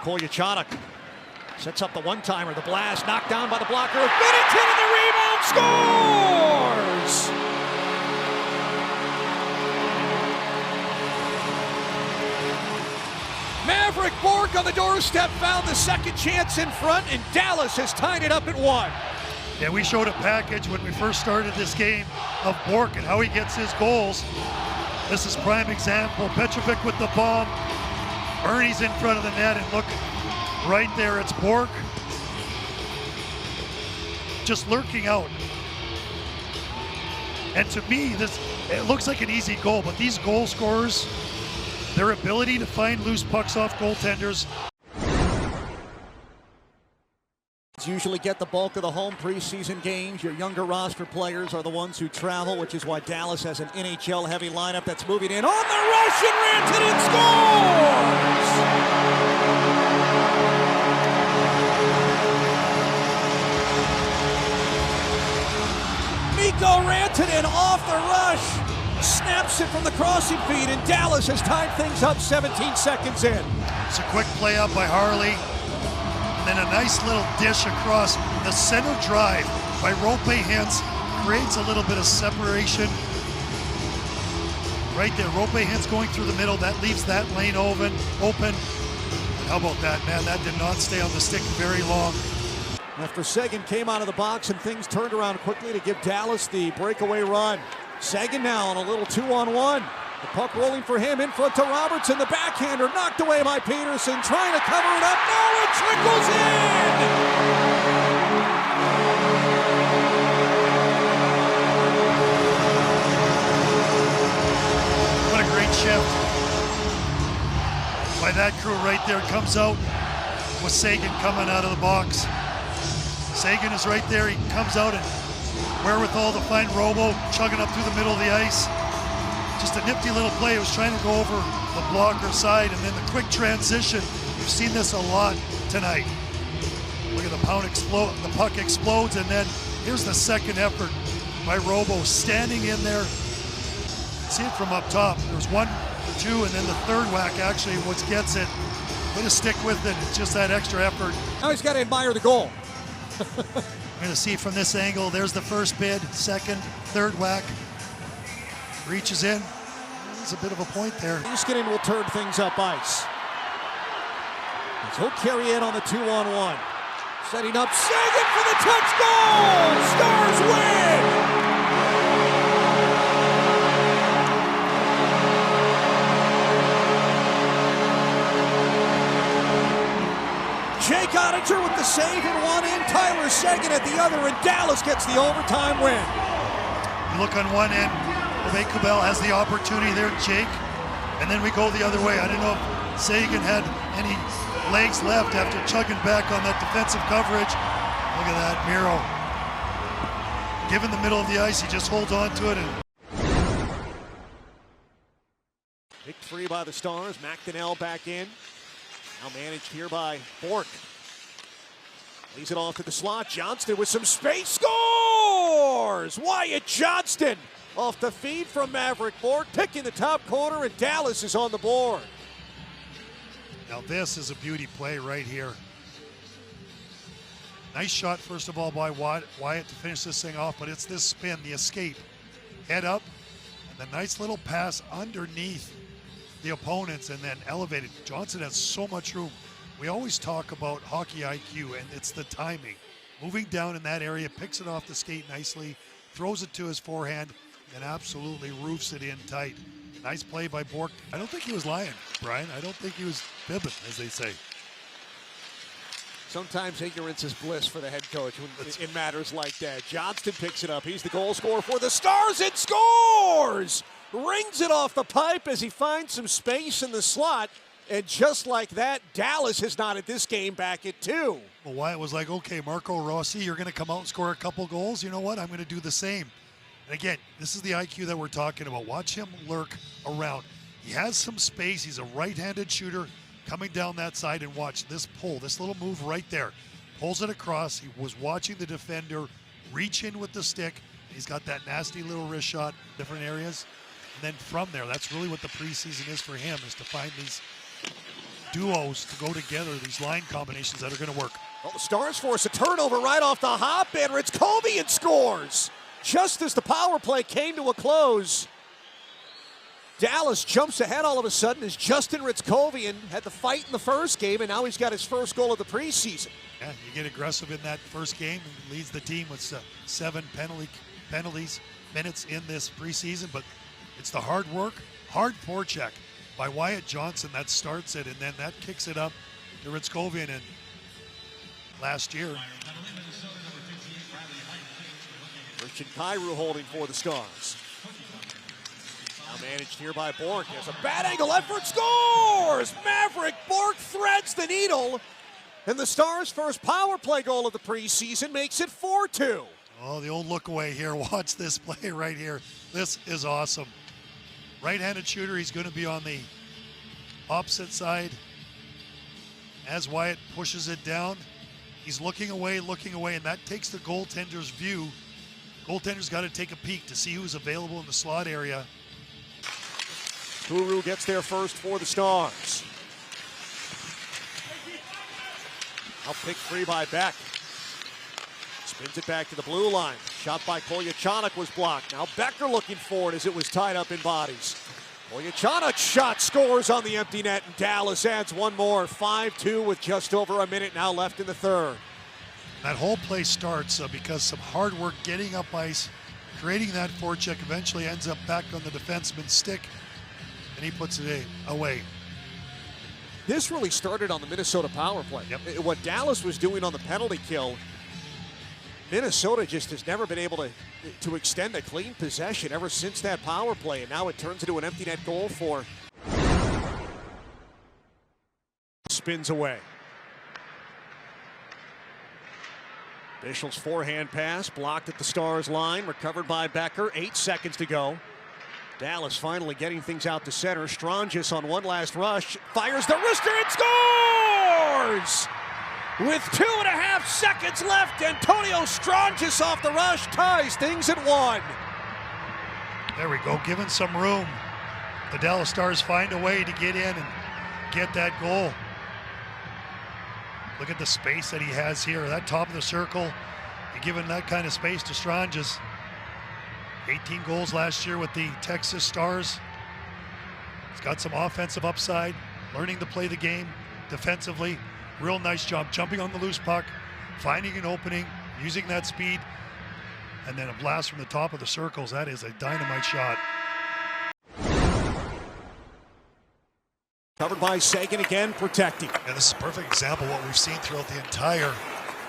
Kolyachonok sets up the one-timer, the blast, knocked down by the blocker of Binnington, and the rebound scores! Maverick Bourque on the doorstep found the second chance in front, and Dallas has tied it up at 1. Yeah, we showed a package when we first started this game of Bourque and how he gets his goals. This is prime example. Petrovic with the bomb. Ernie's in front of the net, and look, right there, it's Bourque. Just lurking out. And to me, it looks like an easy goal, but these goal scorers, their ability to find loose pucks off goaltenders. Usually get the bulk of the home preseason games. Your younger roster players are the ones who travel, which is why Dallas has an NHL-heavy lineup that's moving in on the rush, and Rantanen scores! Mikko Rantanen off the rush, snaps it from the crossing feed, and Dallas has tied things up 17 seconds in. It's a quick play up by Harley. And a nice little dish across the center drive by Rope Hintz creates a little bit of separation. Right there, Rope Hintz going through the middle, that leaves that lane open. How about that, man? That did not stay on the stick very long. After Seguin came out of the box and things turned around quickly to give Dallas the breakaway run. Seguin now on a little 2-on-1. The puck rolling for him in front to Robertson. The backhander knocked away by Peterson, trying to cover it up. No, it trickles in! What a great shift by that crew right there. Comes out with Seguin coming out of the box. Seguin is right there. He comes out and wherewithal to find Robo, chugging up through the middle of the ice. Just a nifty little play. It was trying to go over the blocker side, and then the quick transition. We've seen this a lot tonight. Look at the puck explodes, and then here's the second effort by Robo, standing in there. See it from up top. There's 1, 2, and then the third whack actually what gets it. Way to stick with it. It's just that extra effort. Now he's got to admire the goal. We're going to see from this angle. There's the first bid, second, third whack. Reaches in. There's a bit of a point there. Niskanen will turn things up ice. He'll carry in on the 2-on-1. Setting up Seguin for the touch goal! Stars win! Jake Ottinger with the save in one end, Tyler Seguin at the other, and Dallas gets the overtime win. You look on one end, Kubel has the opportunity there, Jake, and then we go the other way. I don't know if Seguin had any legs left after chugging back on that defensive coverage. Look at that, Miro. Given the middle of the ice, he just holds on to it. Big three by the Stars, McDonnell back in. Now managed here by Bourque. Lays it off to the slot. Johnston with some space, scores! Wyatt Johnston off the feed from Maverick Bourque, picking the top corner, and Dallas is on the board. Now this is a beauty play right here. Nice shot, first of all, by Wyatt to finish this thing off, but it's this spin, the escape. Head up, and the nice little pass underneath the opponents, and then elevated. Johnson has so much room. We always talk about hockey IQ, and it's the timing. Moving down in that area, picks it off the skate nicely, throws it to his forehand, and absolutely roofs it in tight. Nice play by Bourque. I don't think he was lying, Brian. I don't think he was fibbing, as they say. Sometimes ignorance is bliss for the head coach in matters like that. Johnston picks it up. He's the goal scorer for the Stars. It scores! Rings it off the pipe as he finds some space in the slot. And just like that, Dallas has knotted this game back at 2. Well, Wyatt was like, okay, Marco Rossi, you're going to come out and score a couple goals. You know what? I'm going to do the same. And again, this is the IQ that we're talking about. Watch him lurk around. He has some space. He's a right-handed shooter coming down that side, and watch this pull, this little move right there. Pulls it across. He was watching the defender reach in with the stick. He's got that nasty little wrist shot, different areas. And then from there, that's really what the preseason is for him, is to find these duos to go together, these line combinations that are going to work. Well, the Stars force a turnover right off the hop, and Ritzkovian scores. Just as the power play came to a close, Dallas jumps ahead all of a sudden as Justin Ritzkovian had the fight in the first game, and now he's got his first goal of the preseason. Yeah, you get aggressive in that first game and leads the team with 7 penalties minutes in this preseason, but it's the hard work, hard forecheck by Wyatt Johnson that starts it, and then that kicks it up to Ritzkovian. And last year, Christian Kyrou holding for the Stars. Now managed here by Bork. There's a bad angle effort, scores! Maverick Bork threads the needle, and the Stars' first power play goal of the preseason makes it 4-2. Oh, the old look away here. Watch this play right here. This is awesome. Right-handed shooter, he's going to be on the opposite side. As Wyatt pushes it down, he's looking away, and that takes the goaltender's view. Goaltender's got to take a peek to see who's available in the slot area. Kyrou gets there first for the Stars. Now picked free by Beck. Spins it back to the blue line. Shot by Kolyachonok was blocked. Now Becker looking for it as it was tied up in bodies. Kolyachonok's shot scores on the empty net, and Dallas adds one more. 5-2 with just over a minute now left in the third. That whole play starts because some hard work getting up ice, creating that forecheck, eventually ends up back on the defenseman's stick, and he puts it away. This really started on the Minnesota power play. Yep. What Dallas was doing on the penalty kill, Minnesota just has never been able to extend a clean possession ever since that power play, and now it turns into an empty net goal for. Spins away. Bischel's forehand pass blocked at the Stars line, recovered by Becker. 8 seconds to go. Dallas finally getting things out to center. Strangis on one last rush, fires the wrister and scores! With 2.5 seconds left, Antonio Strangis off the rush ties things at 1. There we go, given some room. The Dallas Stars find a way to get in and get that goal. Look at the space that he has here. That top of the circle, you're giving that kind of space to Strangis. 18 goals last year with the Texas Stars. He's got some offensive upside, learning to play the game defensively. Real nice job jumping on the loose puck, finding an opening, using that speed, and then a blast from the top of the circles. That is a dynamite shot. Covered by Seguin again, protecting. And this is a perfect example of what we've seen throughout the entire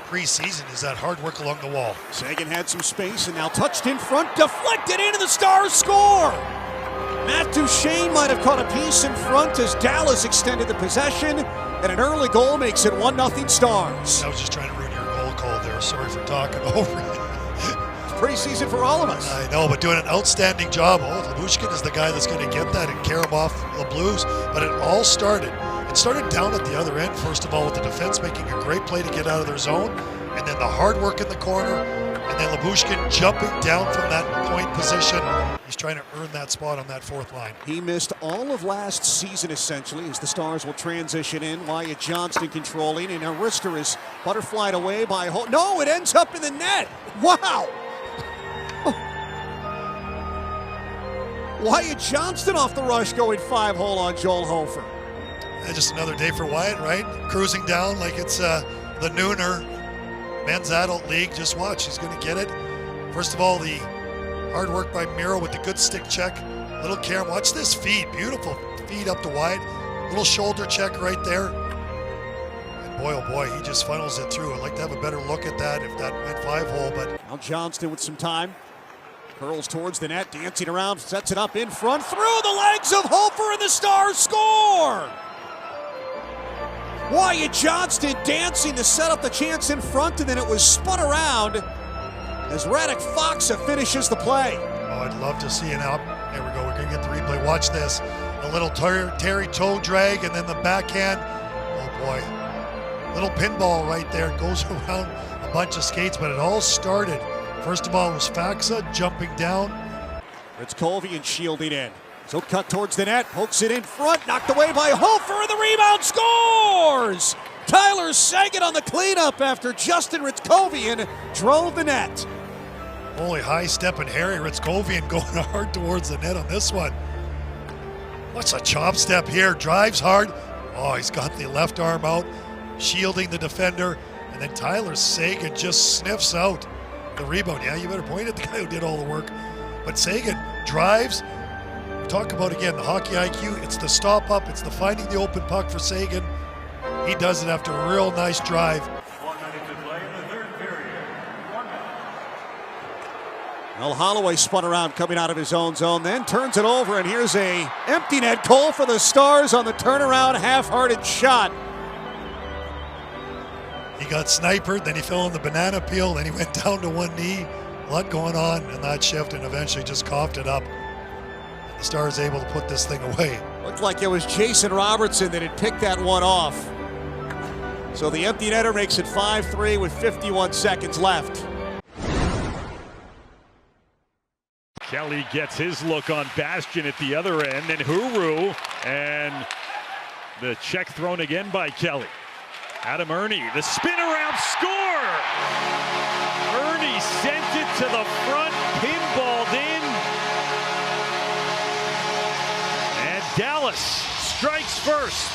preseason is that hard work along the wall. Seguin had some space and now touched in front, deflected into the Stars score. Matt Duchene might have caught a piece in front as Dallas extended the possession, and an early goal makes it 1-0 Stars. I was just trying to ruin your goal call there. Sorry for talking over it. It's preseason for all of us. I know, but doing an outstanding job. Oh, Lyubushkin is the guy that's going to get that and carry him off the Blues. But it all started. It started down at the other end, first of all, with the defense making a great play to get out of their zone, and then the hard work in the corner, and then Lyubushkin jumping down from that point position. He's trying to earn that spot on that fourth line. He missed all of last season, essentially, as the Stars will transition in. Wyatt Johnston controlling, and a wrister is butterflied away by No, it ends up in the net. Wow! Wyatt Johnston off the rush going 5-hole on Joel Hofer. And just another day for Wyatt, right? Cruising down like it's the nooner men's adult league. Just watch, he's going to get it. First of all, the hard work by Miro with the good stick check. Little care. Watch this feed. Beautiful feed up to Wyatt. Little shoulder check right there. And boy, oh boy, he just funnels it through. I'd like to have a better look at that if that went 5-hole, but. Now Johnston with some time. Curls towards the net, dancing around, sets it up in front, through the legs of Hofer, and the Stars score! Wyatt Johnston dancing to set up the chance in front, and then it was spun around as Radek Faksa finishes the play. Oh, I'd love to see it out. There we go, we're gonna get the replay. Watch this. A little Terry toe drag, and then the backhand. Oh boy. Little pinball right there. It goes around a bunch of skates, but it all started. First of all, it was Faksa jumping down. Ritzkovian shielding in. So cut towards the net, pokes it in front, knocked away by Hofer, and the rebound scores! Tyler Seguin on the cleanup after Justin Ritzkovian drove the net. Holy high step and Harry Ritzkovian going hard towards the net on this one. What's a chop step here? Drives hard. Oh, he's got the left arm out, shielding the defender. And then Tyler Seguin just sniffs out the rebound. Yeah, you better point at the guy who did all the work. But Seguin drives. We talk about, again, the hockey IQ. It's the stop up. It's the finding the open puck for Seguin. He does it after a real nice drive. Well, Holloway spun around coming out of his own zone, then turns it over, and here's a empty net goal for the Stars on the turnaround half-hearted shot. He got snipered, then he fell on the banana peel, then he went down to one knee. A lot going on in that shift, and eventually just coughed it up. And the Stars able to put this thing away. Looked like it was Jason Robertson that had picked that one off. So the empty netter makes it 5-3 with 51 seconds left. Kelly gets his look on Bastian at the other end, and Huru, and the check thrown again by Kelly. Adam Ernie, the spin around score! Ernie sent it to the front, pinballed in. And Dallas strikes first,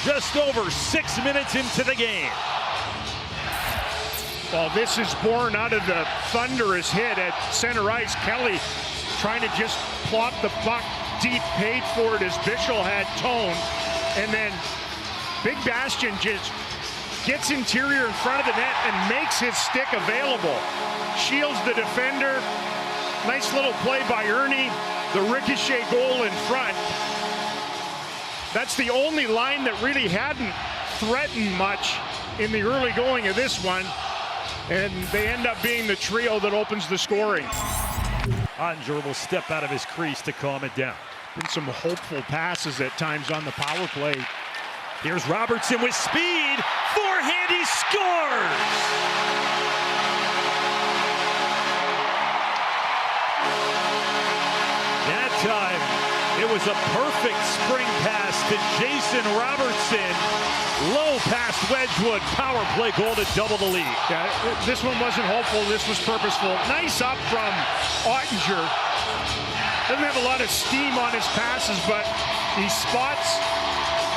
just over 6 minutes into the game. Well, this is born out of the thunderous hit at center ice. Kelly trying to just plop the puck deep, paid for it as Bichel had toned. And then Big Bastian just gets interior in front of the net and makes his stick available. Shields the defender. Nice little play by Ernie. The ricochet goal in front. That's the only line that really hadn't threatened much in the early going of this one. And they end up being the trio that opens the scoring. Ottinger will step out of his crease to calm it down. Been some hopeful passes at times on the power play. Here's Robertson with speed. Forehand, he scores! That time, it was a perfect spring pass to Jason Robertson. Low past Wedgwood, power play goal to double the lead. Yeah, this one wasn't hopeful, this was purposeful. Nice up from Ottinger. Doesn't have a lot of steam on his passes, but he spots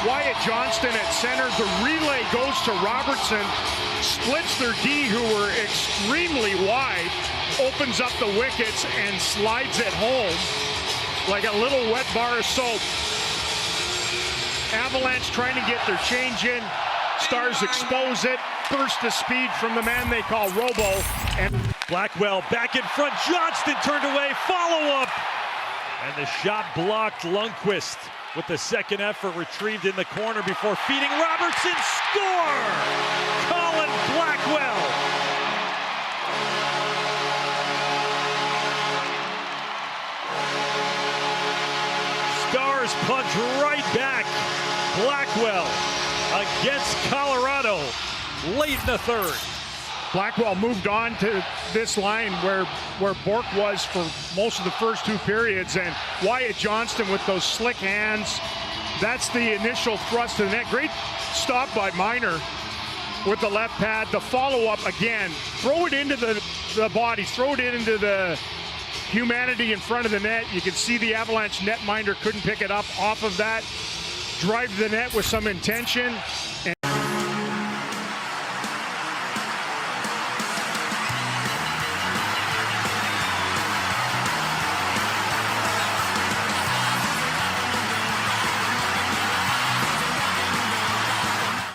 Wyatt Johnston at center. The relay goes to Robertson, splits their D, who were extremely wide, opens up the wickets and slides it home like a little wet bar of soap. Avalanche trying to get their change in. Stars expose it. Burst of speed from the man they call Robo. And Blackwell back in front. Johnston turned away. Follow up. And the shot blocked. Lundqvist with the second effort retrieved in the corner before feeding Robertson. Score! Colin Blackwell. Stars punch right back. Blackwell against Colorado late in the third. Blackwell moved on to this line where Bork was for most of the first two periods, and Wyatt Johnston with those slick hands. That's the initial thrust of the net. Great stop by Miner with the left pad. The follow-up again. Throw it into the bodies. Throw it into the humanity in front of the net. You can see the Avalanche netminder couldn't pick it up off of that. Drive the net with some intention.